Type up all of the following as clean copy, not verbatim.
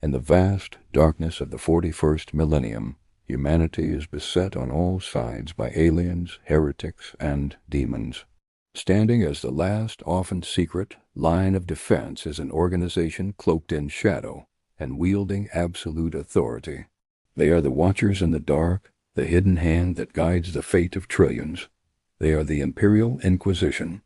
In the vast darkness of the 41st millennium, humanity is beset on all sides by aliens, heretics, and demons. Standing as the last, often secret, line of defense is an organization cloaked in shadow and wielding absolute authority. They are the watchers in the dark, the hidden hand that guides the fate of trillions. They are the Imperial Inquisition.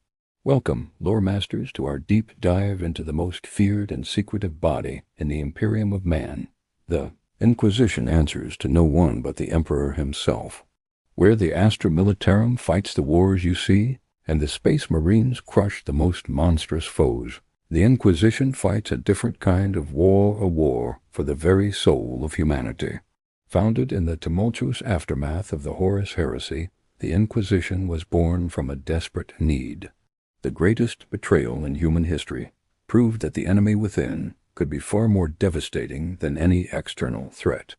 Welcome, lore masters, to our deep dive into the most feared and secretive body in the Imperium of Man. The Inquisition answers to no one but the Emperor himself. Where the Astra Militarum fights the wars you see, and the Space Marines crush the most monstrous foes, the Inquisition fights a different kind of war, a war for the very soul of humanity. Founded in the tumultuous aftermath of the Horus Heresy, the Inquisition was born from a desperate need. The greatest betrayal in human history proved that the enemy within could be far more devastating than any external threat.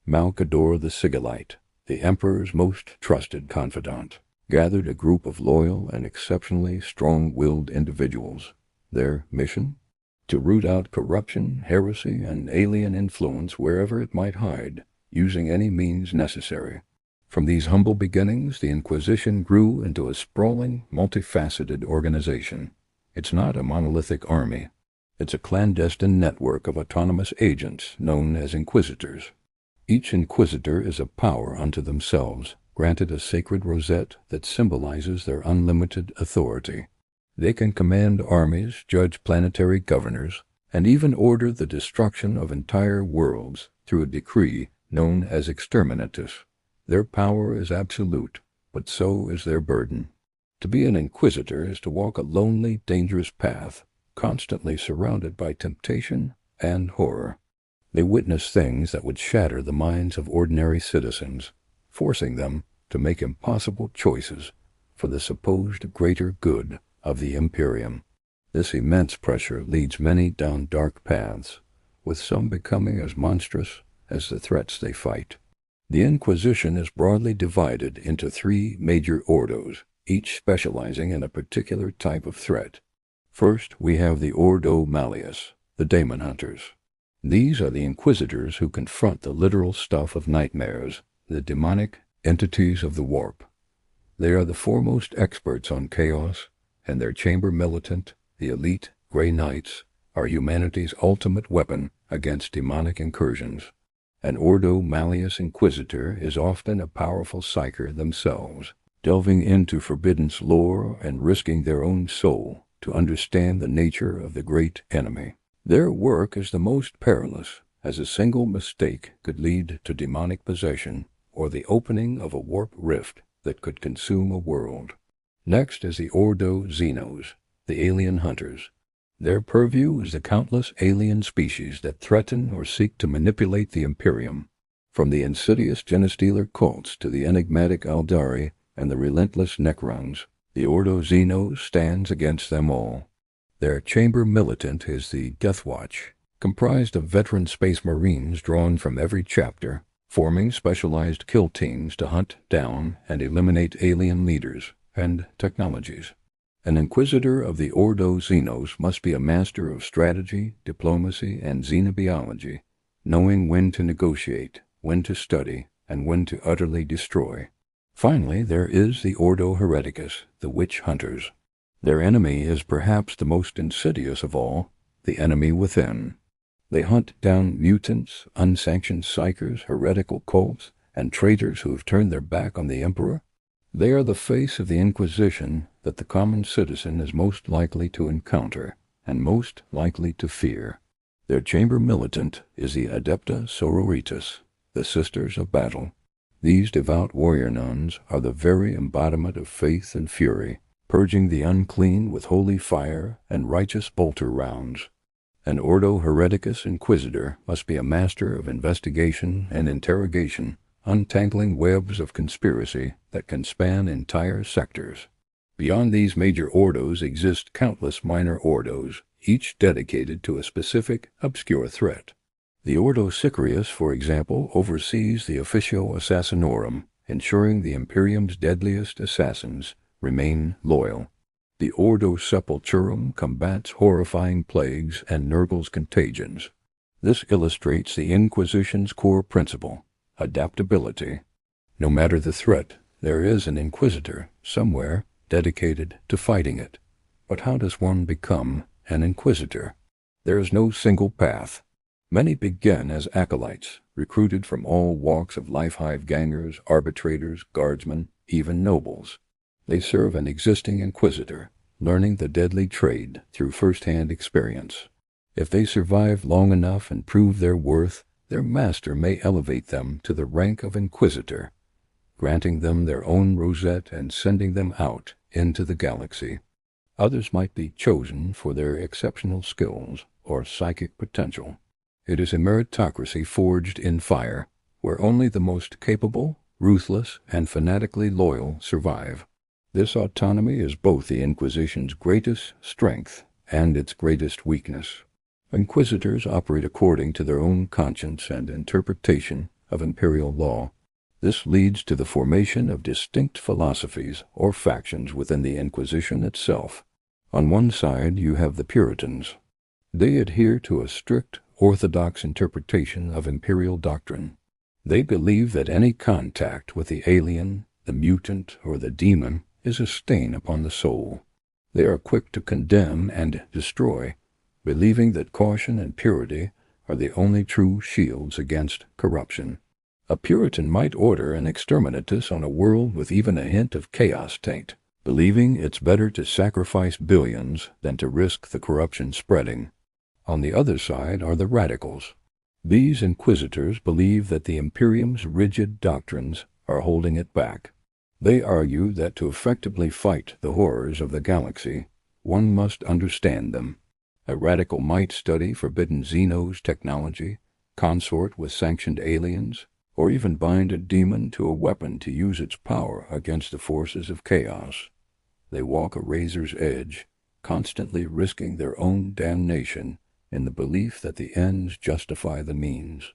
Malcador the Sigillite, the Emperor's most trusted confidant, gathered a group of loyal and exceptionally strong-willed individuals. Their mission? To root out corruption, heresy, and alien influence wherever it might hide, using any means necessary. From these humble beginnings, the Inquisition grew into a sprawling, multifaceted organization. It's not a monolithic army. It's a clandestine network of autonomous agents known as Inquisitors. Each Inquisitor is a power unto themselves, granted a sacred rosette that symbolizes their unlimited authority. They can command armies, judge planetary governors, and even order the destruction of entire worlds through a decree known as exterminatus. Their power is absolute, but so is their burden. To be an Inquisitor is to walk a lonely, dangerous path, constantly surrounded by temptation and horror. They witness things that would shatter the minds of ordinary citizens, forcing them to make impossible choices for the supposed greater good of the Imperium. This immense pressure leads many down dark paths, with some becoming as monstrous as the threats they fight. The Inquisition is broadly divided into three major ordos, each specializing in a particular type of threat. First, we have the Ordo Malleus, the Daemon Hunters. These are the Inquisitors who confront the literal stuff of nightmares, the demonic entities of the warp. They are the foremost experts on chaos, and their chamber militant, the elite Grey Knights, are humanity's ultimate weapon against demonic incursions. An Ordo Malleus Inquisitor is often a powerful psyker themselves, delving into forbidden lore and risking their own soul to understand the nature of the great enemy. Their work is the most perilous, as a single mistake could lead to demonic possession or the opening of a warp rift that could consume a world. Next is the Ordo Xenos, the Alien Hunters. Their purview is the countless alien species that threaten or seek to manipulate the Imperium, from the insidious Genestealer cults to the enigmatic Aldari and the relentless Necrons. The Ordo Xenos stands against them all. Their chamber militant is the Death Watch, comprised of veteran Space Marines drawn from every chapter, forming specialized kill teams to hunt down and eliminate alien leaders and technologies. An Inquisitor of the Ordo Xenos must be a master of strategy, diplomacy, and xenobiology, knowing when to negotiate, when to study, and when to utterly destroy. Finally, there is the Ordo Hereticus, the Witch Hunters. Their enemy is perhaps the most insidious of all, the enemy within. They hunt down mutants, unsanctioned psychers, heretical cults, and traitors who have turned their back on the Emperor. They are the face of the Inquisition that the common citizen is most likely to encounter and most likely to fear. Their chamber militant is the Adeptus Sororitas, the Sisters of Battle. These devout warrior nuns are the very embodiment of faith and fury, purging the unclean with holy fire and righteous bolter rounds. An Ordo Hereticus Inquisitor must be a master of investigation and interrogation, untangling webs of conspiracy that can span entire sectors. Beyond these major ordos exist countless minor ordos, each dedicated to a specific, obscure threat. The Ordo Sicarius, for example, oversees the Officio Assassinorum, ensuring the Imperium's deadliest assassins remain loyal. The Ordo Sepulturum combats horrifying plagues and Nurgle's contagions. This illustrates the Inquisition's core principle, adaptability. No matter the threat, there is an Inquisitor somewhere dedicated to fighting it. But how does one become an Inquisitor? There is no single path. Many begin as acolytes, recruited from all walks of life, hive gangers, arbitrators, guardsmen, even nobles. They serve an existing Inquisitor, learning the deadly trade through first-hand experience. If they survive long enough and prove their worth, their master may elevate them to the rank of Inquisitor, granting them their own rosette and sending them out into the galaxy. Others might be chosen for their exceptional skills or psychic potential. It is a meritocracy forged in fire, where only the most capable, ruthless, and fanatically loyal survive. This autonomy is both the Inquisition's greatest strength and its greatest weakness. Inquisitors operate according to their own conscience and interpretation of imperial law. This leads to the formation of distinct philosophies or factions within the Inquisition itself. On one side you have the Puritans. They adhere to a strict, orthodox interpretation of imperial doctrine. They believe that any contact with the alien, the mutant, or the demon is a stain upon the soul. They are quick to condemn and destroy, believing that caution and purity are the only true shields against corruption. A Puritan might order an exterminatus on a world with even a hint of chaos taint, believing it's better to sacrifice billions than to risk the corruption spreading. On the other side are the radicals. These Inquisitors believe that the Imperium's rigid doctrines are holding it back. They argue that to effectively fight the horrors of the galaxy, one must understand them. A radical might study forbidden Xenos technology, consort with sanctioned aliens, or even bind a demon to a weapon to use its power against the forces of chaos. They walk a razor's edge, constantly risking their own damnation in the belief that the ends justify the means.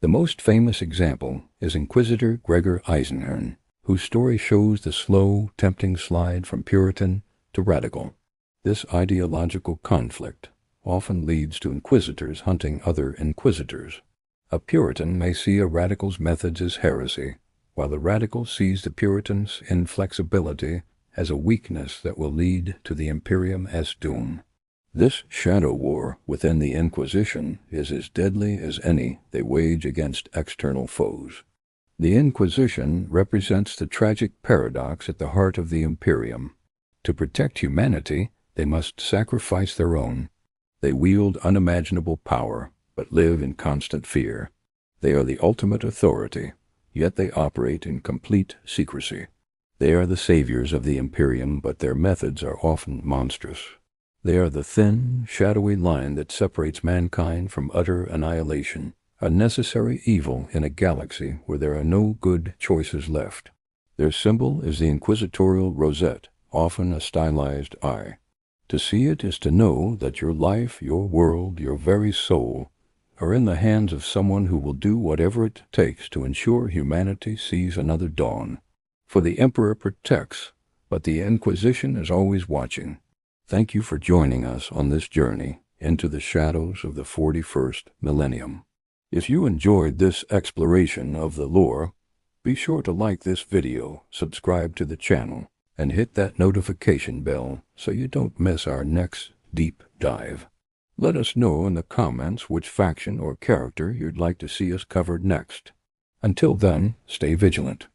The most famous example is Inquisitor Gregor Eisenhorn, whose story shows the slow, tempting slide from Puritan to radical. This ideological conflict often leads to Inquisitors hunting other Inquisitors. A Puritan may see a radical's methods as heresy, while the radical sees the Puritan's inflexibility as a weakness that will lead to the Imperium as doom. This shadow war within the Inquisition is as deadly as any they wage against external foes. The Inquisition represents the tragic paradox at the heart of the Imperium. To protect humanity, they must sacrifice their own. They wield unimaginable power, but live in constant fear. They are the ultimate authority, yet they operate in complete secrecy. They are the saviors of the Imperium, but their methods are often monstrous. They are the thin, shadowy line that separates mankind from utter annihilation, a necessary evil in a galaxy where there are no good choices left. Their symbol is the inquisitorial rosette, often a stylized eye. To see it is to know that your life, your world, your very soul are in the hands of someone who will do whatever it takes to ensure humanity sees another dawn. For the Emperor protects, but the Inquisition is always watching. Thank you for joining us on this journey into the shadows of the 41st millennium. If you enjoyed this exploration of the lore, be sure to like this video, subscribe to the channel, and hit that notification bell so you don't miss our next deep dive. Let us know in the comments which faction or character you'd like to see us covered next. Until then, stay vigilant.